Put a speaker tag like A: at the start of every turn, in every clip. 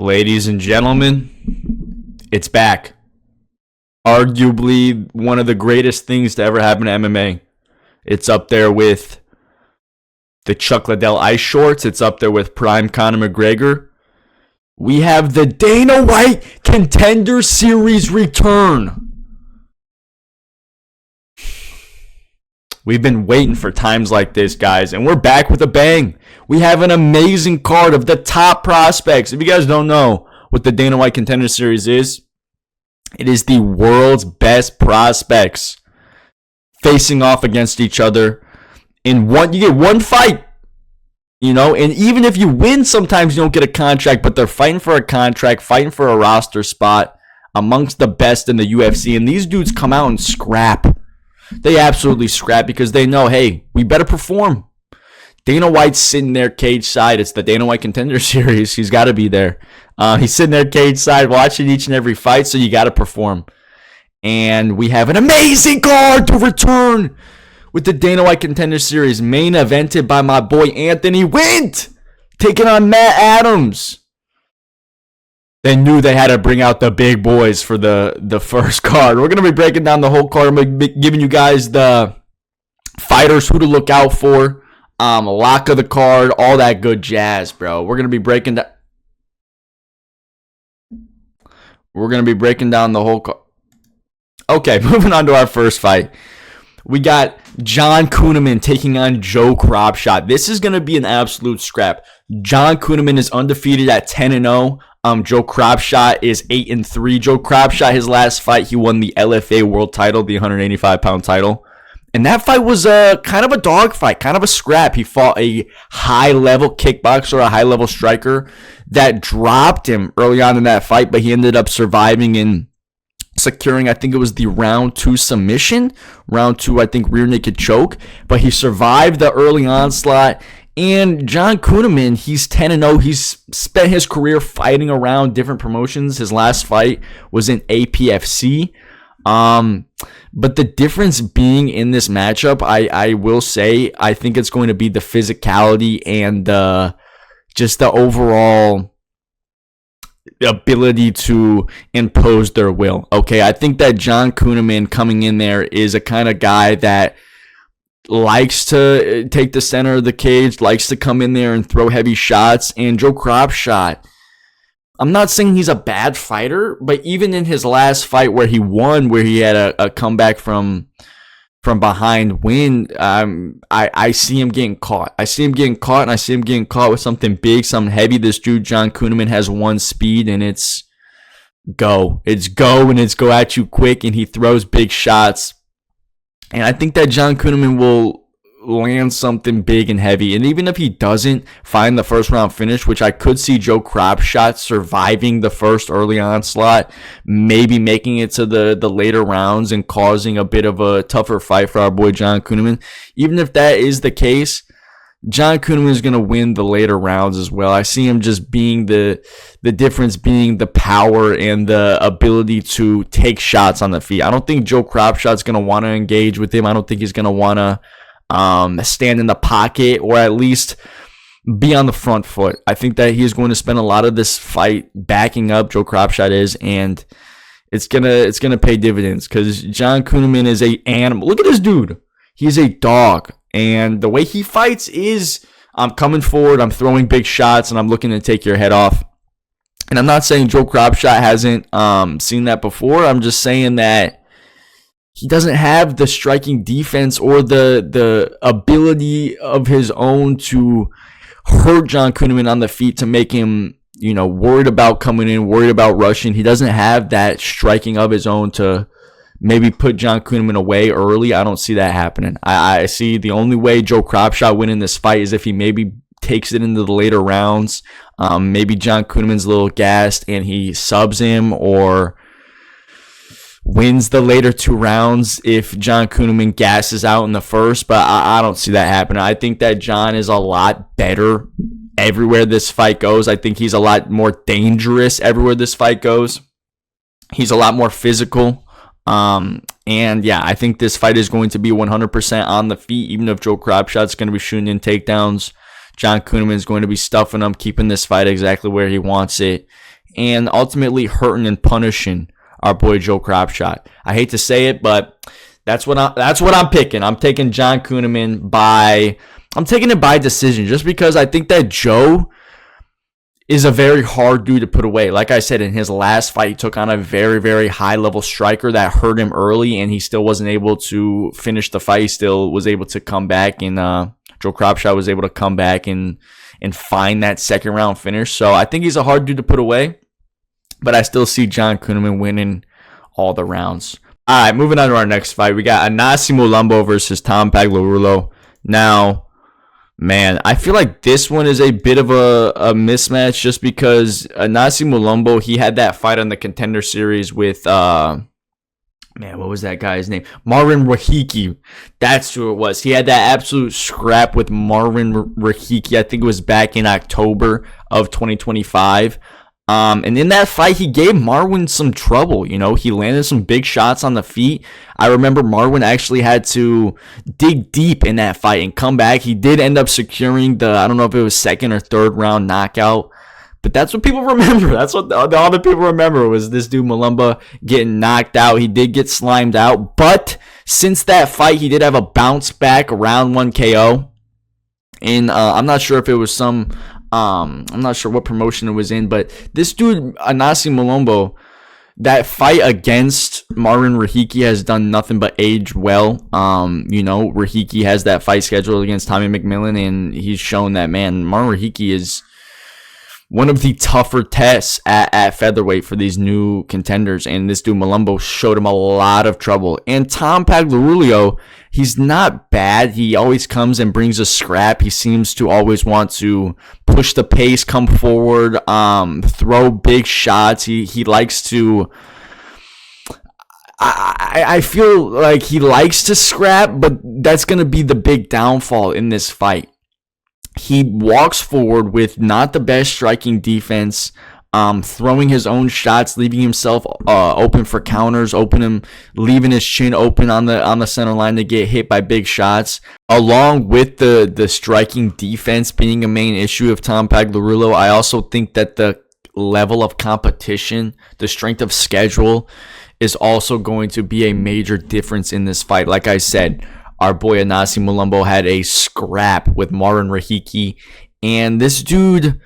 A: Ladies and gentlemen, it's back. Arguably one of the greatest things to ever happen to MMA. It's up there with the Chuck Liddell ice shorts. It's up there with prime Conor McGregor. We have the Dana White Contender Series return. We've been waiting for times like this, guys, and we're back with a bang. We have an amazing card of the top prospects. If you guys don't know what the Dana White Contender Series is, it is the world's best prospects facing off against each other in one. You get one fight, and even if you win, sometimes you don't get a contract, but they're fighting for a contract, fighting for a roster spot amongst the best in the UFC, and these dudes come out and scrap. They absolutely scrap because they know, hey, we better perform. Dana White's sitting there cage side. It's the Dana White Contender Series. He's got to be there. He's sitting there cage side watching each and every fight, so you got to perform. And we have an amazing card to return with the Dana White Contender Series, main evented by my boy Anthony Wint, taking on Matt Adams. They knew they had to bring out the big boys for the first card. We're going to be breaking down the whole card. I'm going to be giving you guys the fighters, who to look out for, lock of the card, all that good jazz, bro. We're going to be breaking down the whole card. Okay, moving on to our first fight. We got John Kuhneman taking on Joe Cropshot. This is going to be an absolute scrap. John Kuhneman is undefeated at 10-0. Joe Cropshot is 8-3. Joe Cropshot, his last fight, he won the LFA world title, the 185-pound title. And that fight was kind of a dog fight, kind of a scrap. He fought a high-level kickboxer, a high-level striker that dropped him early on in that fight, but he ended up surviving and securing, I think it was the round 2 submission. Round 2, I think, rear naked choke. But he survived the early onslaught. And John Kuhneman, he's 10-0. He's spent his career fighting around different promotions. His last fight was in APFC. But the difference being in this matchup, I will say, I think it's going to be the physicality and just the overall ability to impose their will. Okay, I think that John Kuhneman coming in there is a kind of guy that likes to take the center of the cage, likes to come in there and throw heavy shots. And Joe Cropshot, I'm not saying he's a bad fighter, but even in his last fight where he won, where he had a comeback from behind win, I see him getting caught. I see him getting caught with something big, something heavy. This dude, John Kuhneman, has one speed, and it's go. It's go, and it's go at you quick, and he throws big shots. And I think that John Kuhneman will land something big and heavy. And even if he doesn't find the first round finish, which I could see Joe Cropshot surviving the first early onslaught, maybe making it to the later rounds and causing a bit of a tougher fight for our boy John Kuhneman. Even if that is the case, John Kuhneman is going to win the later rounds as well. I see him just being the difference being the power and the ability to take shots on the feet. I don't think Joe Cropshot's going to want to engage with him. I don't think he's going to want to stand in the pocket or at least be on the front foot. I think that he's going to spend a lot of this fight backing up. Joe Cropshot is, and it's gonna pay dividends because John Kuhneman is a animal. Look at this dude. He's a dog. And the way he fights is, I'm coming forward, I'm throwing big shots, and I'm looking to take your head off. And I'm not saying Joe Cropshot hasn't seen that before. I'm just saying that he doesn't have the striking defense or the ability of his own to hurt John Kuhneman on the feet to make him, worried about coming in, worried about rushing. He doesn't have that striking of his own to maybe put John Kuhneman away early. I don't see that happening. I see the only way Joe Cropshot winning this fight is if he maybe takes it into the later rounds. Maybe John Kuhneman's a little gassed and he subs him or wins the later 2 rounds if John Kuhneman gasses out in the first. But I don't see that happening. I think that John is a lot better everywhere this fight goes. I think he's a lot more dangerous everywhere this fight goes. He's a lot more physical. And yeah, I think this fight is going to be 100% on the feet, even if Joe Cropshot's going to be shooting in takedowns. John Kuhneman is going to be stuffing them, keeping this fight exactly where he wants it. and ultimately hurting and punishing our boy Joe Cropshot. I hate to say it, but that's what I'm picking. I'm taking John Kuhneman I'm taking it by decision, just because I think that Joe is a very hard dude to put away. Like I said, in his last fight, he took on a very, very high-level striker that hurt him early, and he still wasn't able to finish the fight. He still was able to come back, and Joe Cropshot was able to come back and find that second-round finish. So I think he's a hard dude to put away, but I still see John Kuhneman winning all the rounds. All right, moving on to our next fight. We got Anasi Mulumbo versus Tom Pagliarulo. Now, man, I feel like this one is a bit of a mismatch, just because Anasi Mulumbo, he had that fight on the Contender Series with, what was that guy's name? Marvin Rahiki. That's who it was. He had that absolute scrap with Marvin Rahiki. I think it was back in October of 2025. And in that fight, he gave Marwin some trouble. He landed some big shots on the feet. I remember Marwin actually had to dig deep in that fight and come back. He did end up securing I don't know if it was second or third round knockout, but that's what people remember. That's what all the people remember, was this dude Mulumba getting knocked out. He did get slimed out, but since that fight, he did have a bounce back round 1 KO. And I'm not sure if it was I'm not sure what promotion it was in, but this dude, Anasi Mulumbo, that fight against Marvin Rahiki has done nothing but age well. Rahiki has that fight scheduled against Tommy McMillan, and he's shown that, man, Marvin Rahiki is one of the tougher tests at featherweight for these new contenders, and this dude Mulumbo showed him a lot of trouble. And Tom Pagliarulo, he's not bad. He always comes and brings a scrap. He seems to always want to push the pace, come forward, throw big shots. He likes to... I feel like he likes to scrap, but that's going to be the big downfall in this fight. He walks forward with not the best striking defense, throwing his own shots, leaving himself open for counters, leaving his chin open on the center line to get hit by big shots. Along with the striking defense being a main issue of Tom Pagliarulo, I also think that the level of competition, the strength of schedule, is also going to be a major difference in this fight. Like I said, our boy Anasi Mulumbo had a scrap with Marvin Rahiki, and this dude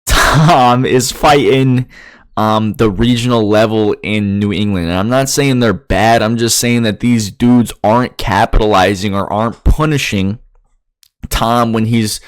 A: Tom is fighting the regional level in New England. And I'm not saying they're bad. I'm just saying that these dudes aren't capitalizing or aren't punishing Tom when he's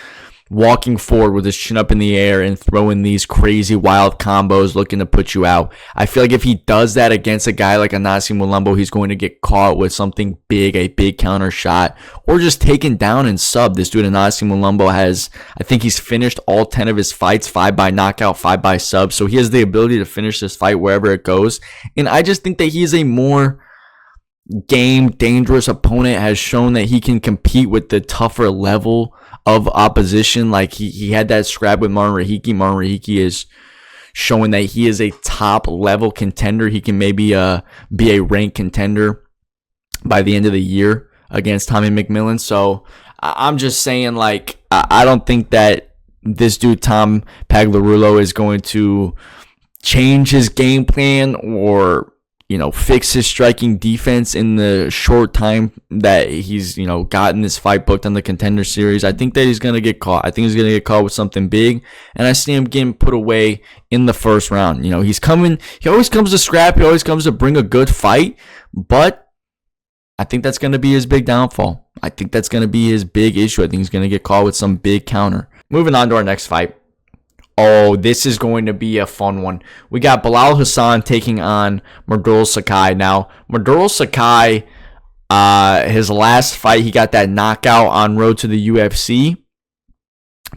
A: walking forward with his chin up in the air and throwing these crazy wild combos looking to put you out. I feel like if he does that against a guy like Anasi Mulumbo, he's going to get caught with something big, a big counter shot, or just taken down and subbed. This dude Anasi Mulumbo I think he's finished all 10 of his fights, 5 by knockout, 5 by sub. So he has the ability to finish this fight wherever it goes. And I just think that he's a more dangerous opponent, has shown that he can compete with the tougher level of opposition. Like he had that scrap with Marvin Rahiki. Marvin Rahiki is showing that he is a top level contender. He can maybe be a ranked contender by the end of the year against Tommy McMillan. So I'm just saying, like, I don't think that this dude Tom Pagliarulo is going to change his game plan or fix his striking defense in the short time that he's, gotten this fight booked on the Contender Series. I think that he's going to get caught. I think he's going to get caught with something big, and I see him getting put away in the first round. He always comes to scrap. He always comes to bring a good fight, but I think that's going to be his big downfall. I think that's going to be his big issue. I think he's going to get caught with some big counter. Moving on to our next fight. Oh, this is going to be a fun one. We got Bilal Hasan taking on Mardul Sakai. Now, Mardul Sakai, his last fight, he got that knockout on road to the UFC.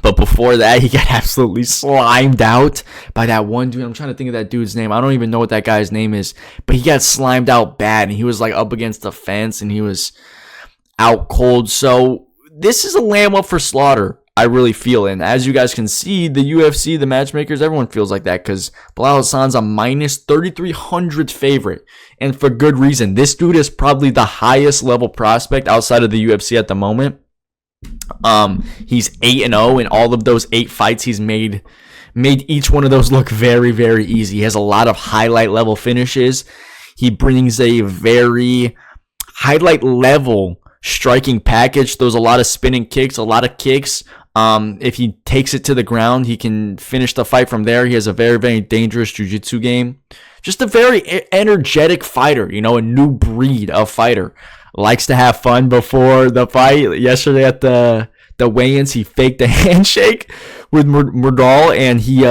A: But before that, he got absolutely slimed out by that one dude. I'm trying to think of that dude's name. I don't even know what that guy's name is. But he got slimed out bad, and he was like up against the fence, and he was out cold. So this is a lamb up for slaughter, I really feel. And as you guys can see, the UFC, the matchmakers, everyone feels like that, because Bilal Hasan's a minus 3,300 favorite. And for good reason. This dude is probably the highest level prospect outside of the UFC at the moment. He's 8-0 in all of those 8 fights. He's made made each one of those look very, very easy. He has a lot of highlight level finishes. He brings a very highlight level striking package. Throws a lot of spinning kicks, a lot of kicks. If he takes it to the ground, he can finish the fight from there. He has a very, very dangerous jiu-jitsu game. Just a very energetic fighter, a new breed of fighter. Likes to have fun before the fight. Yesterday at the weigh-ins, he faked a handshake with Murdal, and he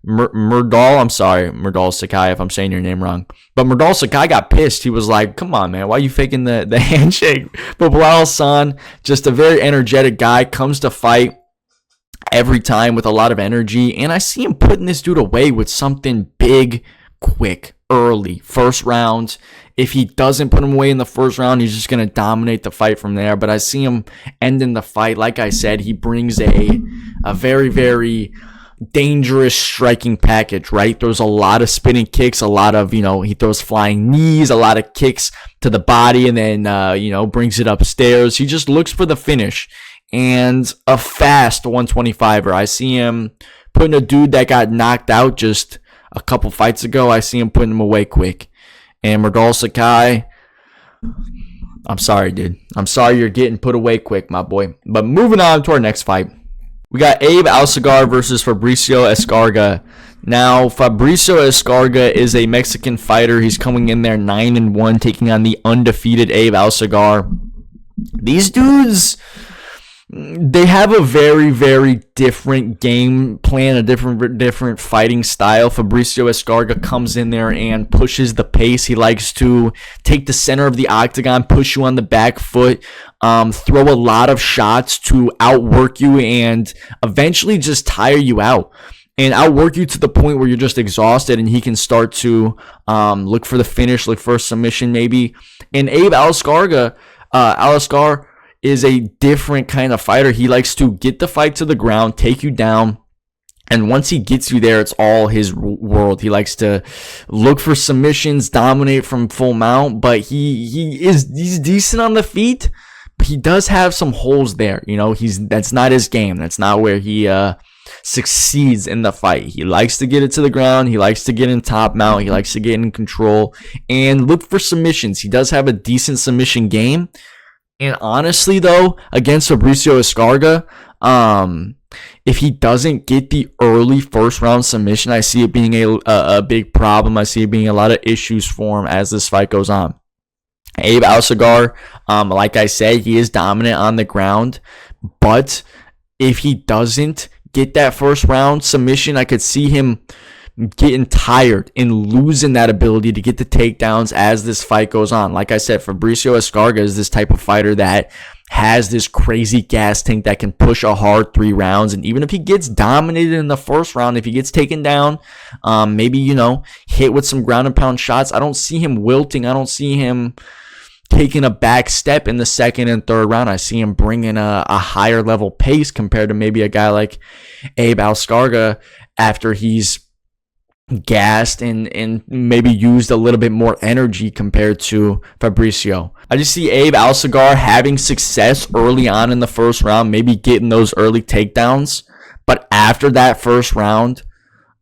A: Murdal Sakai, if I'm saying your name wrong. But Murdal Sakai got pissed. He was like, come on, man, why are you faking the handshake? But Bilal Hasan, just a very energetic guy, comes to fight every time with a lot of energy. And I see him putting this dude away with something big, quick, early, first round. If he doesn't put him away in the first round, he's just going to dominate the fight from there. But I see him ending the fight. Like I said, he brings a very, very dangerous striking package, right? Throws a lot of spinning kicks, a lot of, he throws flying knees, a lot of kicks to the body, and then, brings it upstairs. He just looks for the finish. And a fast 125er. I see him putting a dude that got knocked out just a couple fights ago. I see him putting him away quick. And Murdal Sakai, I'm sorry, dude. I'm sorry you're getting put away quick, my boy. But moving on to our next fight. We got Abe Alsagar versus Fabricio Escarga. Now, Fabricio Escarga is a Mexican fighter. He's coming in there 9-1, taking on the undefeated Abe Alsagar. These dudes, they have a very, very different game plan, a different fighting style. Fabricio Escarga comes in there and pushes the pace. He likes to take the center of the octagon, push you on the back foot, throw a lot of shots to outwork you and eventually just tire you out and outwork you to the point where you're just exhausted, and he can start to look for the finish, look for a submission maybe. And Abe Alsagar is a different kind of fighter. He likes to get the fight to the ground, take you down, and once he gets you there, it's all his world. He likes to look for submissions, dominate from full mount, but he's decent on the feet, but he does have some holes there. That's not his game. That's not where he succeeds in the fight. He likes to get it to the ground. He likes to get in top mount. He likes to get in control and look for submissions. He does have a decent submission game. And honestly, though, against Fabricio Escarga, if he doesn't get the early first round submission, I see it being a big problem. I see it being a lot of issues for him as this fight goes on. Abe Alsagar, like I said, he is dominant on the ground, but if he doesn't get that first round submission, I could see him getting tired and losing that ability to get the takedowns as this fight goes on. Like I said, Fabricio Escarga is this type of fighter that has this crazy gas tank that can push a hard 3 rounds. And even if he gets dominated in the first round, if he gets taken down, maybe, hit with some ground and pound shots, I don't see him wilting. I don't see him taking a back step in the second and third round. I see him bringing a higher level pace compared to maybe a guy like Abe Alsagar after he's gassed and maybe used a little bit more energy compared to Fabricio. I just see Abe Alsagar having success early on in the first round, maybe getting those early takedowns, but after that first round,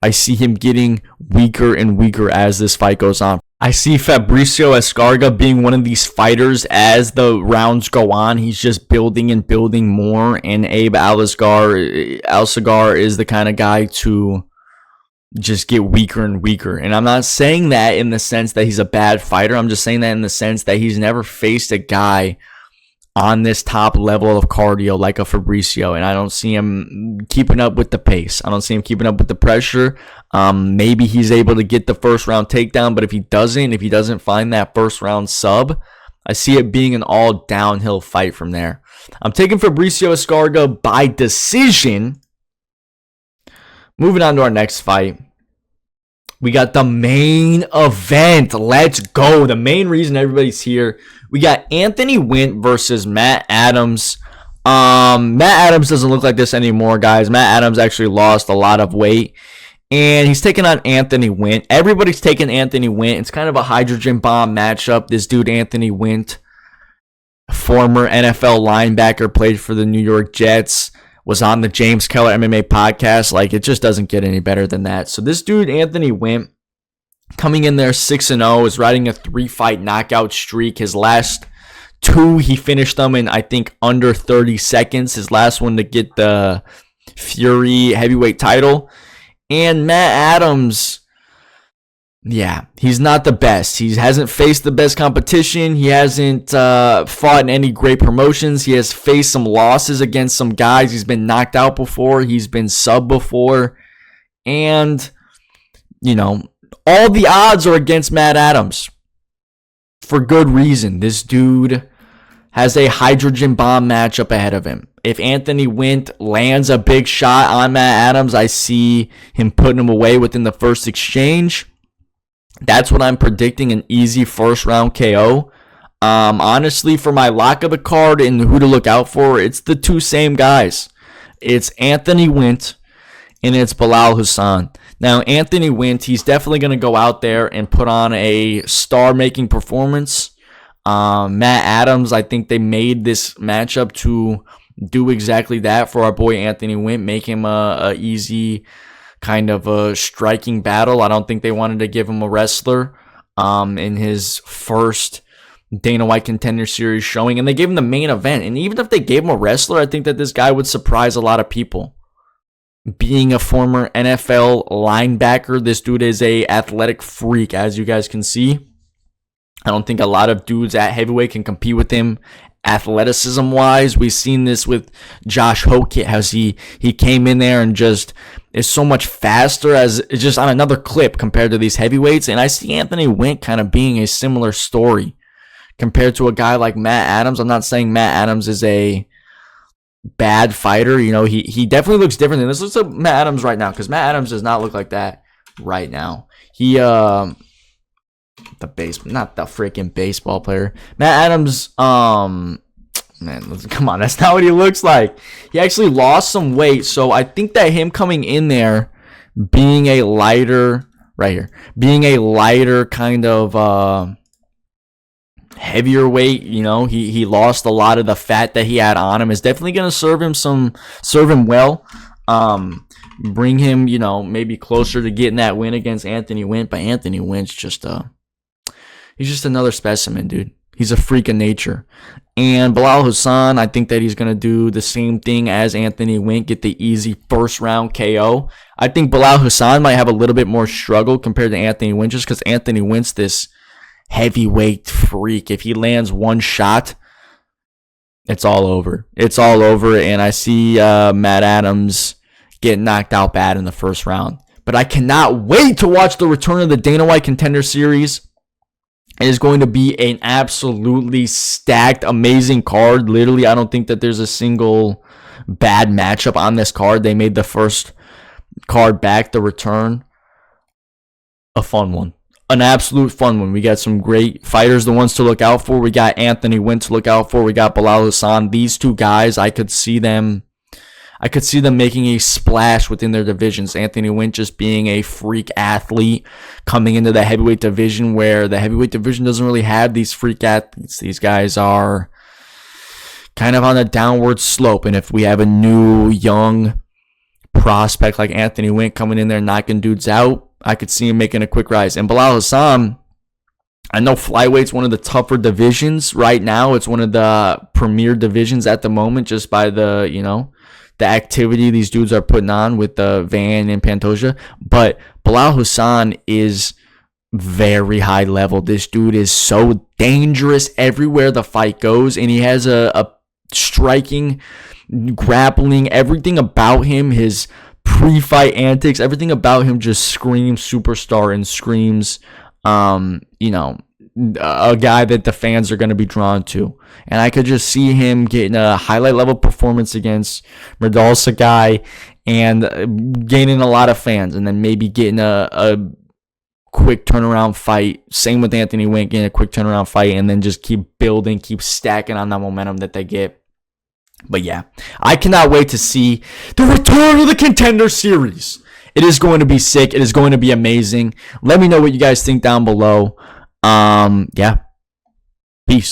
A: I see him getting weaker and weaker as this fight goes on. I see Fabricio Escarga being one of these fighters as the rounds go on. He's just building and building more, and Abe Alsagar is the kind of guy to just get weaker and weaker. And I'm not saying that in the sense that he's a bad fighter. I'm just saying that in the sense that he's never faced a guy on this top level of cardio like a Fabricio, and I don't see him keeping up with the pace. I don't see him keeping up with the pressure. Maybe he's able to get the first round takedown, but if he doesn't find that first round sub, I see it being an all downhill fight from there. I'm taking Fabricio Escarga by decision. Moving on to our next fight. We got the main event. Let's go. The main reason everybody's here. We got Anthony Wint versus Matt Adams. Matt Adams doesn't look like this anymore, guys. Matt Adams actually lost a lot of weight, and he's taking on Anthony Wint. Everybody's taking Anthony Wint. It's kind of a hydrogen bomb matchup. This dude, Anthony Wint, former NFL linebacker, played for the New York Jets. was on the James Keller MMA podcast. Like, it just doesn't get any better than that. So this dude, Anthony Wint, coming in there 6-0, is riding a 3-fight knockout streak. His last 2, he finished them in, I think, under 30 seconds. His last one to get the Fury heavyweight title. And Matt Adams, yeah, he's not the best. He hasn't faced the best competition. He hasn't fought in any great promotions. He has faced some losses against some guys. He's been knocked out before. He's been subbed before. And, you know, all the odds are against Matt Adams for good reason. This dude has a hydrogen bomb matchup ahead of him. If Anthony Wint lands a big shot on Matt Adams, I see him putting him away within the first exchange. That's what I'm predicting, an easy first round KO. Honestly, for my lock of the card and who to look out for, it's the 2 same guys. It's Anthony Wint and it's Bilal Hasan. Now, Anthony Wint, he's definitely going to go out there and put on a star-making performance. Matt Adams, I think they made this matchup to do exactly that for our boy Anthony Wint, make him a easy kind of a striking battle. I don't think they wanted to give him a wrestler in his first Dana White Contender Series showing, and they gave him the main event. And even if they gave him a wrestler, I think that this guy would surprise a lot of people. Being a former NFL linebacker, this dude is a athletic freak, as you guys can see. I don't think a lot of dudes at heavyweight can compete with him athleticism-wise. We've seen this with Josh Hoke, as he came in there and just is so much faster, as it's just on another clip compared to these heavyweights. And I see Anthony Wint kind of being a similar story compared to a guy like Matt Adams. I'm not saying Matt Adams is a bad fighter. You know, he definitely looks different than this. Looks like Matt Adams right now, because Matt Adams does not look like that right now. He not the freaking baseball player. Matt Adams, man, come on, that's not what he looks like. He actually lost some weight, so I think that him coming in there, being a lighter, right here, being a lighter kind of heavier weight, you know, he lost a lot of the fat that he had on him, is definitely going to serve him well. Bring him, you know, maybe closer to getting that win against Anthony Wint. But Anthony Wint's just he's just another specimen, dude. He's a freak of nature. And Bilal Hasan, I think that he's going to do the same thing as Anthony Wint, get the easy first round KO. I think Bilal Hasan might have a little bit more struggle compared to Anthony Wint, just because Anthony Wint's this heavyweight freak. If he lands one shot, it's all over. It's all over. And I see Matt Adams get knocked out bad in the first round. But I cannot wait to watch the return of the Dana White Contender Series. It is going to be an absolutely stacked, amazing card. Literally, I don't think that there's a single bad matchup on this card. They made the first card back, the return, a fun one. An absolute fun one. We got some great fighters, the ones to look out for. We got Anthony Wint to look out for. We got Bilal Hasan. These 2 guys, I could see them making a splash within their divisions. Anthony Wint just being a freak athlete coming into the heavyweight division, where the heavyweight division doesn't really have these freak athletes. These guys are kind of on a downward slope. And if we have a new young prospect like Anthony Wint coming in there knocking dudes out, I could see him making a quick rise. And Bilal Hasan, I know flyweight's one of the tougher divisions right now. It's one of the premier divisions at the moment, just by the, you know, the activity these dudes are putting on with Van and Pantoja. But Bilal Hasan is very high level. This dude is so dangerous everywhere the fight goes, and he has a striking, grappling, everything about him, his pre-fight antics, everything about him just screams superstar and screams, you know, a guy that the fans are going to be drawn to. And I could just see him getting a highlight level performance against Merdal Sagai and gaining a lot of fans, and then maybe getting a quick turnaround fight. Same with Anthony Wint, getting a quick turnaround fight, and then just keep building, keep stacking on that momentum that they get. But yeah, I cannot wait to see the return of the Contender Series. It is going to be sick. It is going to be amazing. Let me know what you guys think down below. Yeah. Peace.